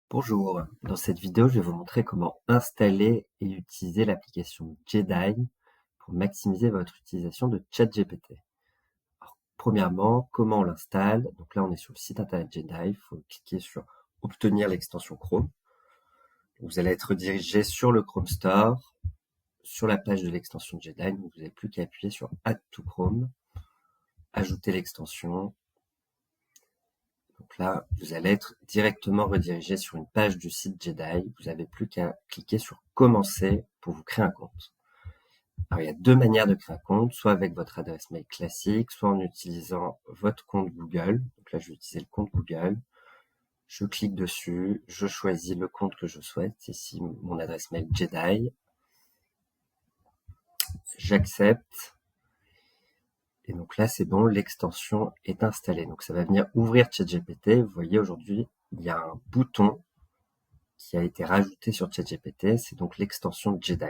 Bonjour, dans cette vidéo, je vais vous montrer comment installer et utiliser l'application Jedi pour maximiser votre utilisation de ChatGPT. Alors, premièrement, comment on l'installe? Donc là, on est sur le site internet Jedi, il faut cliquer sur obtenir l'extension Chrome. Vous allez être redirigé sur le Chrome Store, sur la page de l'extension Jedi, donc vous n'avez plus qu'à appuyer sur Add to Chrome, ajouter l'extension. Donc là, vous allez être directement redirigé sur une page du site Jedi. Vous n'avez plus qu'à cliquer sur Commencer pour vous créer un compte. Alors, il y a deux manières de créer un compte, soit avec votre adresse mail classique, soit en utilisant votre compte Google. Donc là, je vais utiliser le compte Google. Je clique dessus, je choisis le compte que je souhaite. Ici, mon adresse mail Jedi. J'accepte. Et donc là, c'est bon, l'extension est installée. Donc ça va venir ouvrir ChatGPT. Vous voyez, aujourd'hui, il y a un bouton qui a été rajouté sur ChatGPT. C'est donc l'extension Jedi.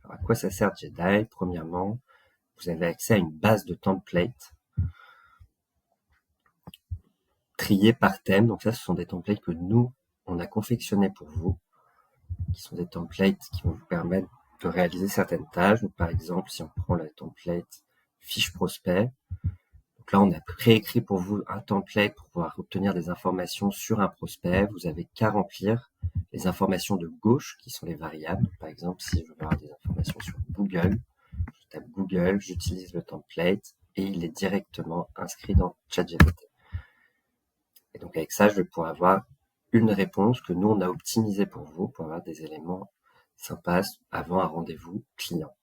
Alors, à quoi ça sert Jedi? Premièrement, vous avez accès à une base de templates triés par thème. Donc ça, ce sont des templates que nous, on a confectionnés pour vous, qui sont des templates qui vont vous permettre de réaliser certaines tâches. Donc, par exemple, si on prend la template fiche prospect, donc là, on a préécrit pour vous un template pour pouvoir obtenir des informations sur un prospect. Vous avez qu'à remplir les informations de gauche, qui sont les variables. Par exemple, si je veux avoir des informations sur Google, je tape Google, j'utilise le template et il est directement inscrit dans ChatGPT. Et donc avec ça, je vais pouvoir avoir une réponse que nous, on a optimisée pour vous, pour avoir des éléments sympas avant un rendez-vous client.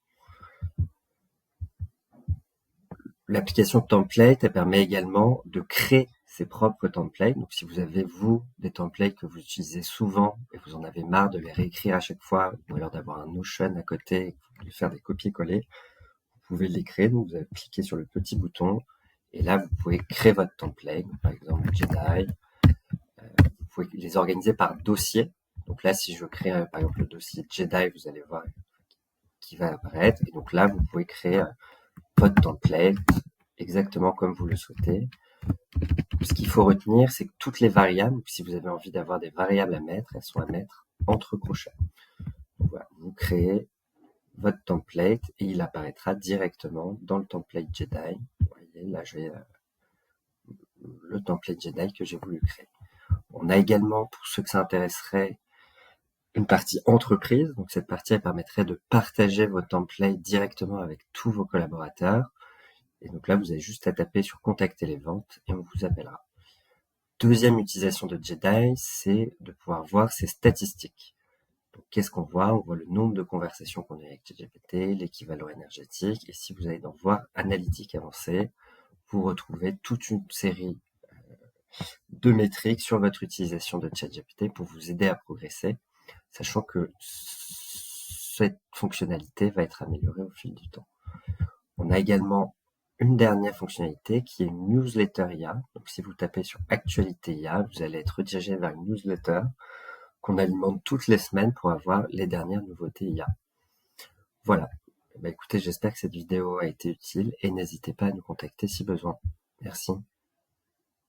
L'application template, elle permet également de créer ses propres templates. Donc si vous avez, vous, des templates que vous utilisez souvent et vous en avez marre de les réécrire à chaque fois, ou alors d'avoir un Notion à côté et de faire des copier-coller, vous pouvez les créer. Donc vous allez cliquer sur le petit bouton et là, vous pouvez créer votre template. Donc, par exemple, Jedi. Vous pouvez les organiser par dossier. Donc là, si je crée par exemple le dossier Jedi, vous allez voir qui va apparaître. Et donc là, vous pouvez créer votre template exactement comme vous le souhaitez. Ce qu'il faut retenir, c'est que toutes les variables, si vous avez envie d'avoir des variables à mettre, elles sont à mettre entre crochets. Donc voilà, vous créez votre template et il apparaîtra directement dans le template Jedi. Vous voyez, là, j'ai le template Jedi que j'ai voulu créer. On a également, pour ceux que ça intéresserait, une partie entreprise. Donc cette partie, elle permettrait de partager vos templates directement avec tous vos collaborateurs. Et donc là, vous avez juste à taper sur contacter les ventes et on vous appellera. Deuxième utilisation de Jedi, c'est de pouvoir voir ses statistiques. Donc qu'est-ce qu'on voit? On voit le nombre de conversations qu'on a avec ChatGPT, l'équivalent énergétique. Et si vous allez dans voir analytique avancée, vous retrouvez toute une série de métriques sur votre utilisation de ChatGPT pour vous aider à progresser, sachant que cette fonctionnalité va être améliorée au fil du temps. On a également une dernière fonctionnalité qui est une newsletter IA. Donc si vous tapez sur Actualité IA, vous allez être redirigé vers une newsletter qu'on alimente toutes les semaines pour avoir les dernières nouveautés IA. Voilà. Écoutez, j'espère que cette vidéo a été utile et n'hésitez pas à nous contacter si besoin. Merci.